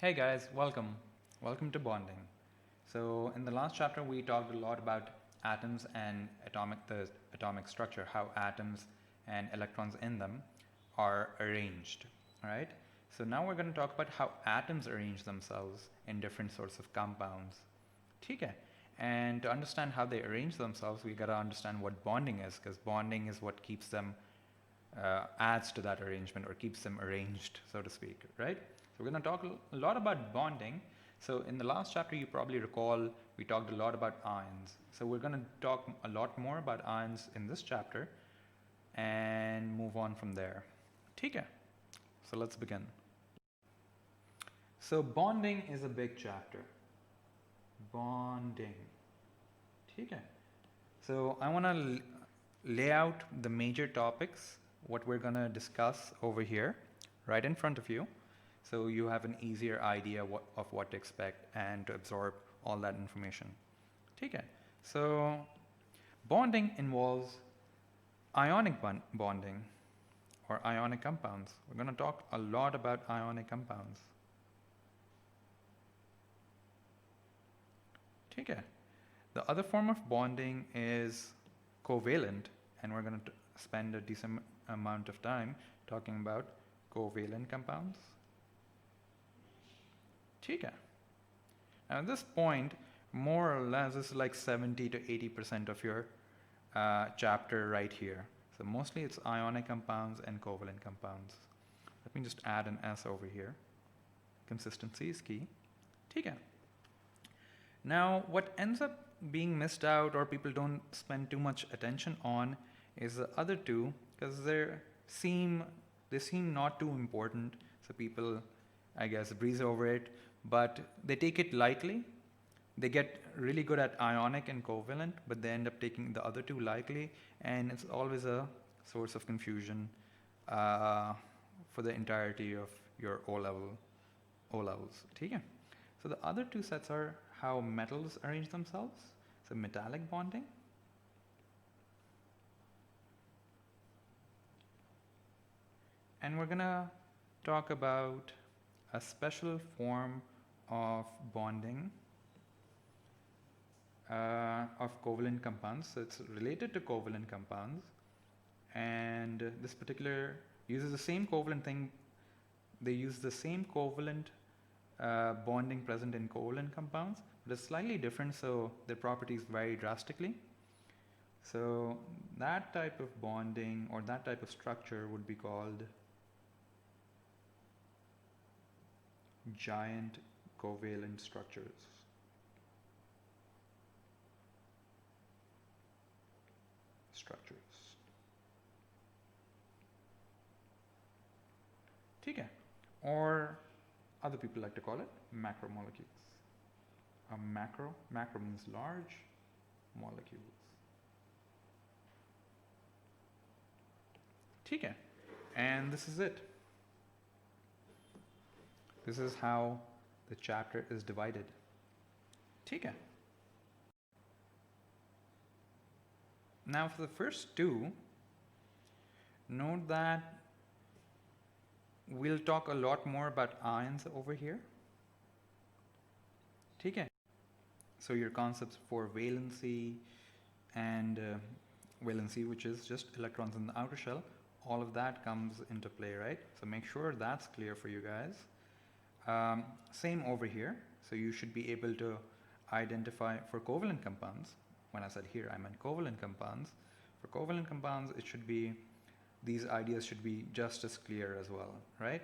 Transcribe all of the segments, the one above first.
Hey guys, welcome. Welcome to bonding. So in the last chapter we talked a lot about atoms and the atomic structure, how atoms and electrons in them are arranged, right? So now we're going to talk about how atoms arrange themselves in different sorts of compounds. Okay. And to understand how they arrange themselves, we got to understand what bonding is, because bonding is what keeps them adds to that arrangement or keeps them arranged, so to speak, right? So we're going to talk a lot about bonding. So in the last chapter, you probably recall we talked a lot about ions. So we're going to talk a lot more about ions in this chapter and move on from there. Okay. So let's begin. So bonding is a big chapter. Bonding. Okay. So I want to lay out the major topics, what we're going to discuss over here, right in front of you, so you have an easier idea of what to expect and to absorb all that information. Okay. So bonding involves ionic bonding or ionic compounds. We're going to talk a lot about ionic compounds. Okay. The other form of bonding is covalent, and we're going to spend a decent amount of time talking about covalent compounds. Okay. Now at this point, more or less, this is like 70 to 80% of your chapter right here. So mostly it's ionic compounds and covalent compounds. Let me just add an S over here. Consistency is key. Okay. Now what ends up being missed out or people don't spend too much attention on is the other two, because they seem not too important, so people I guess breeze over it, but they take it lightly. They get really good at ionic and covalent, but they end up taking the other two lightly, and it's always a source of confusion for the entirety of your O levels. Okay. So the other two sets are how metals arrange themselves. So metallic bonding. And we're gonna talk about a special form of bonding of covalent compounds. So it's related to covalent compounds, and this particular uses the same covalent thing. They use the same covalent bonding present in covalent compounds, but it's slightly different, so their properties vary drastically. So that type of bonding or that type of structure would be called giant covalent structures. Okay. Or other people like to call it macromolecules. A macro means large molecules. Okay. And this is it. This is how the chapter is divided. Okay. Now for the first two, note that we'll talk a lot more about ions over here. Okay. So your concepts for valency and valency, which is just electrons in the outer shell, all of that comes into play, right? So make sure that's clear for you guys. Same over here. So you should be able to identify for covalent compounds. When I said here, I meant covalent compounds. For covalent compounds, it should be, these ideas should be just as clear as well, right?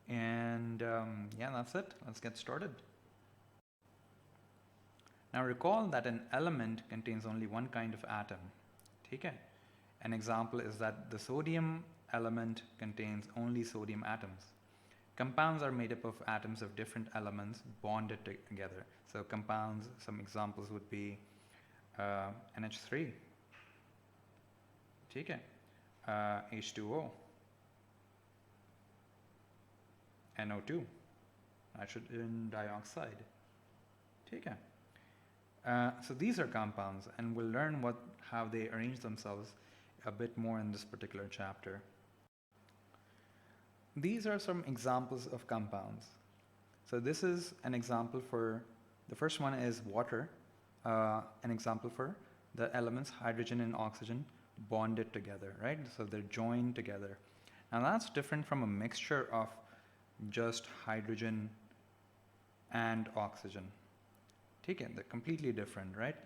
And yeah, that's it. Let's get started. Now recall that an element contains only one kind of atom. Okay. An example is that the sodium element contains only sodium atoms. Compounds are made up of atoms of different elements bonded together. So compounds, some examples would be NH3, okay, H2O, NO2, nitrogen dioxide. Okay. So these are compounds, and we'll learn how they arrange themselves a bit more in this particular chapter. These are some examples of compounds. So this is an example for, the first one is water, an example for the elements hydrogen and oxygen bonded together, right? So they're joined together. And that's different from a mixture of just hydrogen and oxygen. Take it, they're completely different, right?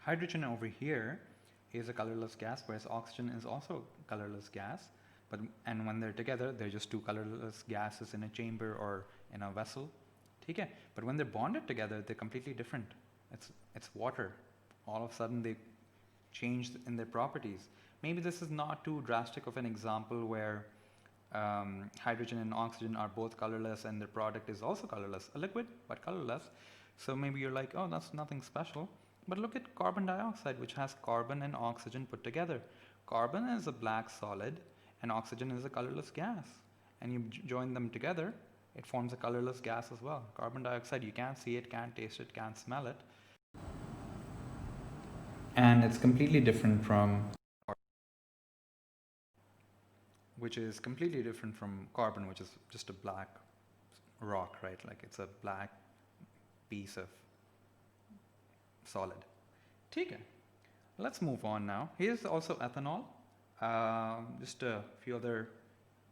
Hydrogen over here is a colorless gas, whereas oxygen is also a colorless gas. And when they're together, they're just two colorless gases in a chamber or in a vessel. Okay? But when they're bonded together, they're completely different. It's water. All of a sudden, they change in their properties. Maybe this is not too drastic of an example where hydrogen and oxygen are both colorless and their product is also colorless, a liquid but colorless. So maybe you're like, oh, that's nothing special. But look at carbon dioxide, which has carbon and oxygen put together. Carbon is a black solid and oxygen is a colorless gas. And you join them together, it forms a colorless gas as well. Carbon dioxide, you can't see it, can't taste it, can't smell it. And it's completely different from, which is completely different from carbon, which is just a black rock, right? Like it's a black piece of solid. Okay, let's move on now. Here's also ethanol. Just a few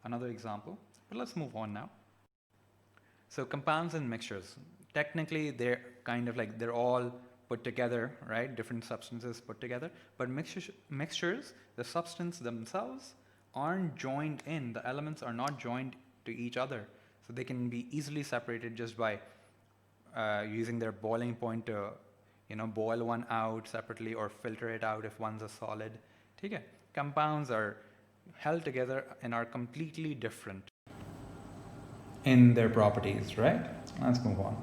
another example, but let's move on now. So compounds and mixtures. Technically, they're kind of like, they're all put together, right? Different substances put together. But mixtures, the substance themselves aren't joined in. The elements are not joined to each other. So they can be easily separated just by using their boiling point to, boil one out separately or filter it out if one's a solid. Okay? Compounds are held together and are completely different in their properties, right? Let's move on.